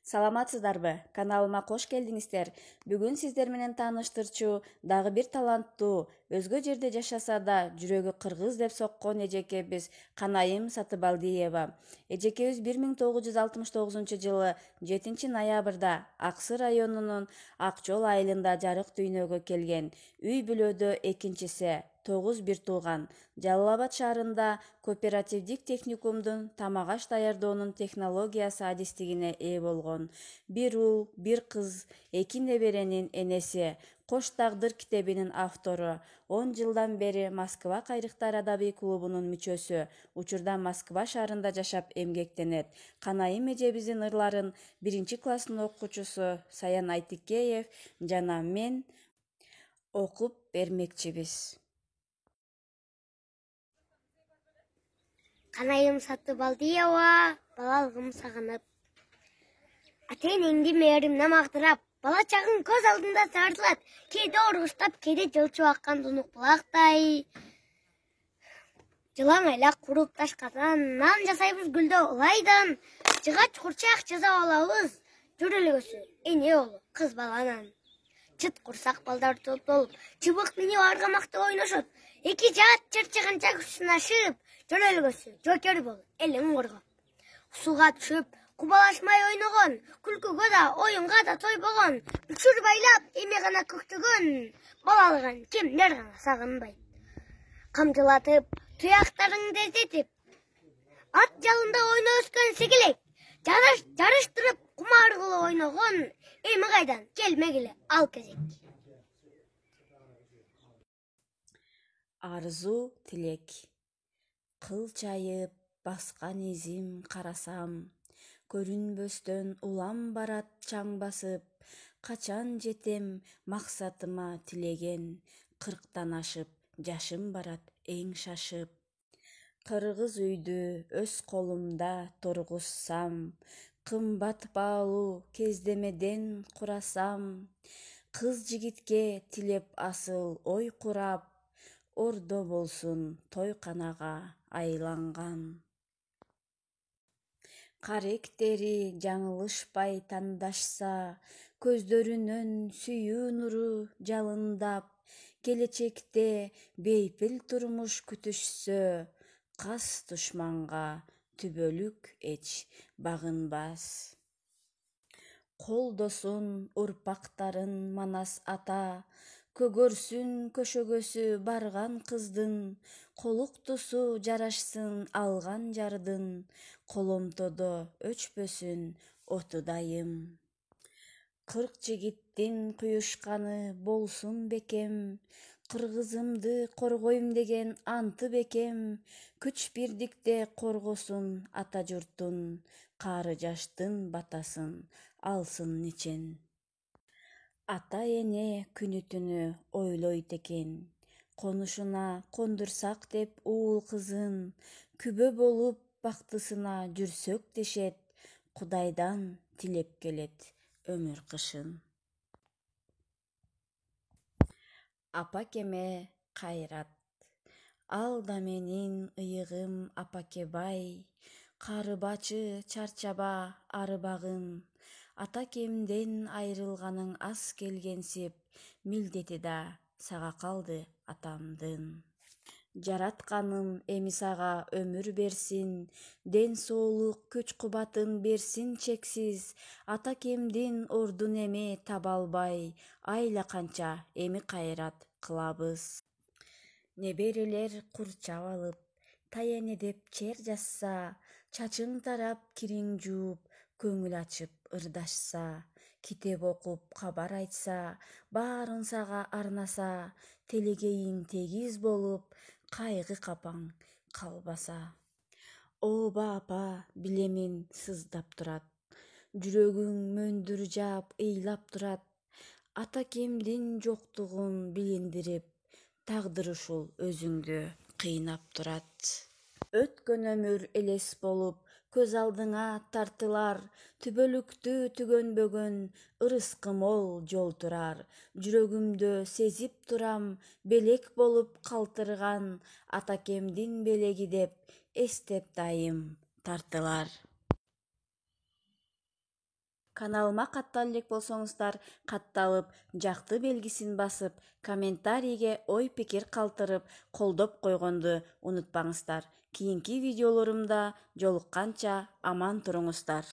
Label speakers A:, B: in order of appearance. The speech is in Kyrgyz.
A: Саламатсыздарбы? Каналыма кош келдиңиздер. Бүгүн сиздер менен тааныштырчу дагы бир таланттуу, өзгө жерде жашаса да жүрөгү кыргыз деп соккон эжекебиз Канайым Сатыбалдиева. Эжекебиз 1969 жылы 7 ноябрда Аксы районунун Ак Жол айылында жарык дүйнөгө келген. Үй бүлөдө экинчиси, 9 бир тууган. Жалал Абад шаарында кооперативдик техникумдун тамак аш даярдоонун технологиясы адистигине ээ болгон. Бир уул, бир кыз, 2 неберенин энеси. Кош тагдыр китебинин автору. 10 жылдан бери Москва кайрыктар адабий клубунун мүчөсү. Учурда Москва шаарында жашап эмгектенет. Канайым эжебиздин ырларын 1-класстын окуучусу Саян Айтикеев жана мен окуп бермекчибиз.
B: Канайым Сатыбалдиева, балалыгым сагынып. Ата-энеңди мээримден мактырап, бала чагың көз алдында сарылат. Кээде оргуштап, кээде жылчып аккан тунук булактай. Жылаң айлак куруп ташкадан, нан жасайбыз гүлдө ылайдан. Жыгач курчак жасап алабыз, жүрөлгөсү эне болуп кыз баланан. Чыт курсак балдар топтолуп, чыбык минип аргамакта ойношот. Эки жаат чырчыганча күч сынашып, жөрөлгөсү жокер болуп элин коргоп. Сууга түшүп, кубалашмай ойногон, күлкүгө да, оюнга да тойбогон. Үчүр байлап, эме гана көктөгөн, балалыгын кимдер гана сагынбайт. Камжылатып, туяктарыңды эзетип, ат жалында ойноп өскөн сегелек, жарыштырып кумар кылып ойногон, эми кайдан келмегиле ал кезек.
A: Арзу тилек. Кыл чайып баскан изим карасам, көрүнбөстөн улам барат чаң басып, качан жетем максатыма тилеген, 40тан ашып жашым барат эң шашып. Кыргыз үйдү өз колумда тургузсам, кымбат баалуу кездемеден курасам, кыз жигитке тилеп асыл ой курап, ордо болсун тойканага айланган. Каректери жаңылышпай тандашса, көздөрүнөн сүйүү нуру жалындап, келечекте бейпил турмуш күтүшсө, кас душманга түбөлүк эч багынбас. Колдосун урпактарын манас ата, көгөрсүн көшөгөсү барган кыздын, колуктусу жарашсын алган жардын, коломтодо өчпөсүн оту дайым. 40 жигиттин куюшканы болсун бекем, кыргызымды коргойм деген анты бекем, күч бирдикте коргосун ата журтун, каары жаштын батасын алсын ичен. Ата эне күнү түнү ойлойт экен, конушуна кондурсак деп уул кызын, күбө болуп бактысына жүрсөк дешет, Кудайдан тилеп келет өмүр кышын. Апакеме кайрат. Ал да менин ыйыгым апакебай, карыбачы чарчаба арыбагын, атакемден айрылганың аз келгенсип, милдети да сага калды атамдын. Жаратканым эми сага өмүр берсин, ден соолук күч кубатын берсин чексиз, атакемдин ордун эми таба албай, айла канча эми кайрат кылабыз. Неберелер курчап алып, таяне деп чер жазса, чачың тарап кириң жууп, көңүл ачып ырдашса, китеп окуп кабар айтса, баарын сага арнаса, телегейиң тегиз болуп, кайгы капаң калбаса. Ооба апа, билемин сыздап турат, жүрөгүң мөндүр жаап ыйлап турат, атакемдин жоктугун билиндирип, тагдыр ушул өзүңдү кыйнап турат. Өткөн өмүр элес болуп, көз алдыңа тартылар, түбөлүктү түгөнбөгөн ырыскы мол жол турар. Жүрөгүмдө сезип турам, белек болуп калтырган, атакемдин белеги деп эстеп дайым тартылар. Каналыма каттал элек болсоңуздар, катталып, жакты белгисин басып, комментарийге ой пикир калтырып, колдоп койгонду унутпаңыздар. Кийинки видеолорумда жолукканча аман туруңуздар.